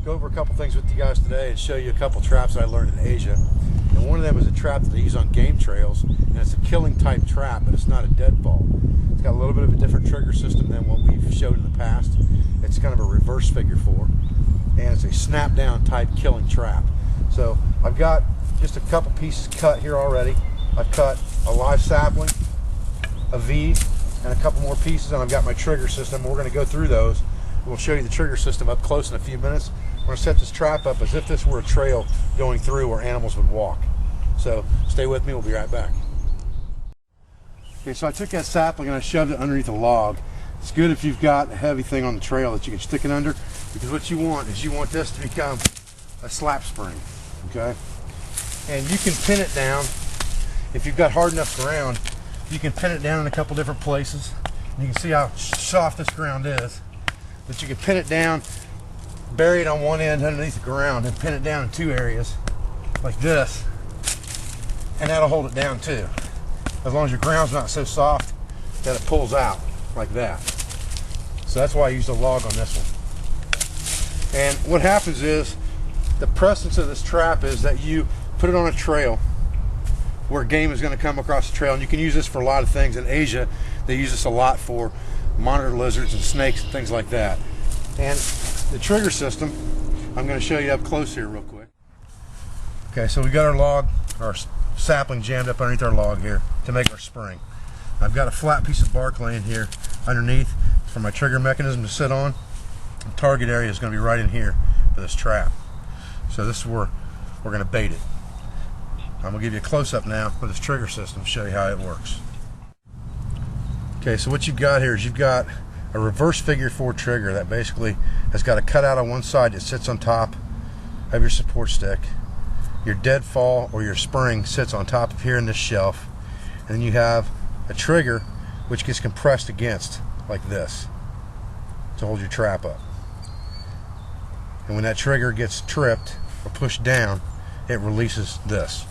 go over a couple things with you guys today and show you a couple traps I learned in Asia. And one of them is a trap that they use on game trails, and it's a killing type trap, but it's not a deadfall. It's got a little bit of a different trigger system than what we've showed in the past. It's kind of a reverse figure 4, and it's a snap down type killing trap. So I've got just a couple pieces cut here already. I've cut a live sapling, a V, and a couple more pieces, and I've got my trigger system. We're going to go through those. We'll show you the trigger system up close in a few minutes. We're going to set this trap up as if this were a trail going through where animals would walk. So stay with me, we'll be right back. Okay, so I took that sapling and I shoved it underneath a log. It's good if you've got a heavy thing on the trail that you can stick it under, because what you want is you want this to become a slap spring, okay? And you can pin it down. If you've got hard enough ground, you can pin it down in a couple different places. And you can see how soft this ground is. But you can pin it down, bury it on one end underneath the ground, and pin it down in 2 areas like this, and that'll hold it down too, as long as your ground's not so soft that it pulls out like that. So that's why I used a log on this one. And what happens is, the presence of this trap is that you put it on a trail where game is going to come across the trail, and you can use this for a lot of things. In Asia, they use this a lot for monitor lizards and snakes and things like that. And the trigger system, I'm going to show you up close here real quick. Okay, so we got our log, our sapling jammed up underneath our log here to make our spring. I've got a flat piece of bark laying here underneath for my trigger mechanism to sit on. The target area is going to be right in here for this trap. So this is where we're going to bait it. I'm going to give you a close-up now with this trigger system to show you how it works. Okay, so what you've got here is you've got a reverse figure 4 trigger that basically has got a cutout on one side that sits on top of your support stick. Your deadfall or your spring sits on top of here in this shelf, and then you have a trigger which gets compressed against like this to hold your trap up. And when that trigger gets tripped or pushed down, it releases this.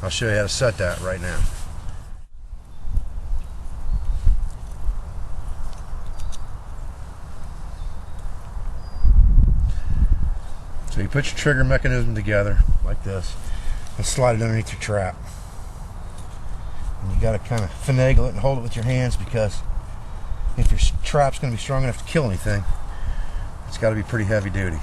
I'll show you how to set that right now. So you put your trigger mechanism together like this and slide it underneath your trap. And you got to kind of finagle it and hold it with your hands, because if your trap's going to be strong enough to kill anything, it's got to be pretty heavy duty.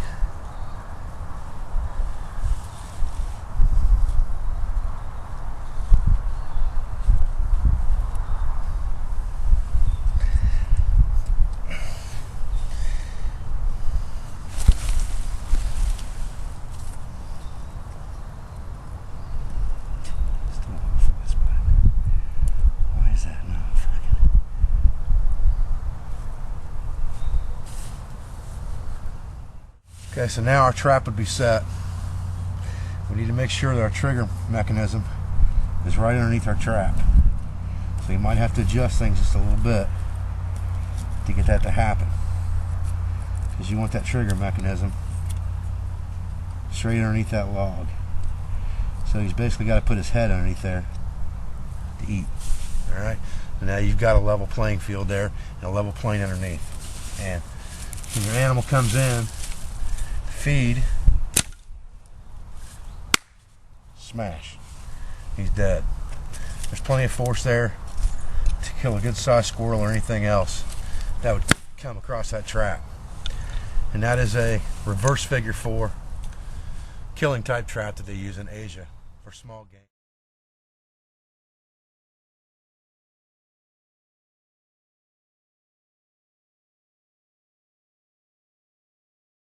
Okay, so now our trap would be set. We need to make sure that our trigger mechanism is right underneath our trap. So you might have to adjust things just a little bit to get that to happen, because you want that trigger mechanism straight underneath that log. So he's basically got to put his head underneath there to eat. Alright, so now you've got a level playing field there and a level plane underneath. And when your animal comes in, feed, smash, he's dead. There's plenty of force there to kill a good sized squirrel or anything else that would come across that trap. And that is a reverse figure 4 killing type trap that they use in Asia for small game.